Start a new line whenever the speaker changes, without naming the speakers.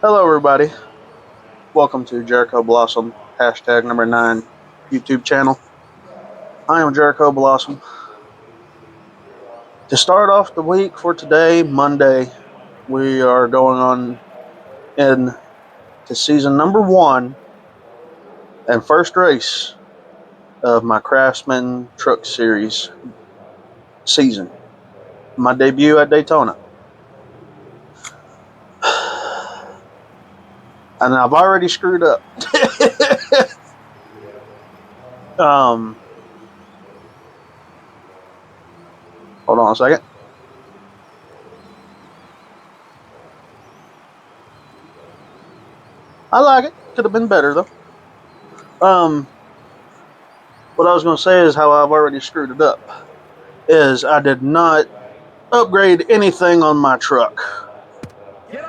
Hello, everybody. Welcome to Jericho Blossom hashtag number 9 YouTube channel. I am Jericho Blossom. To start off the week for today, Monday, we are going on into season number 1 and first race of my Craftsman Truck Series season. My debut at Daytona. And I've already screwed up. Hold on a second. I like it. Could have been better though. What I was going to say is how I've already screwed it up. Is I did not upgrade anything on my truck.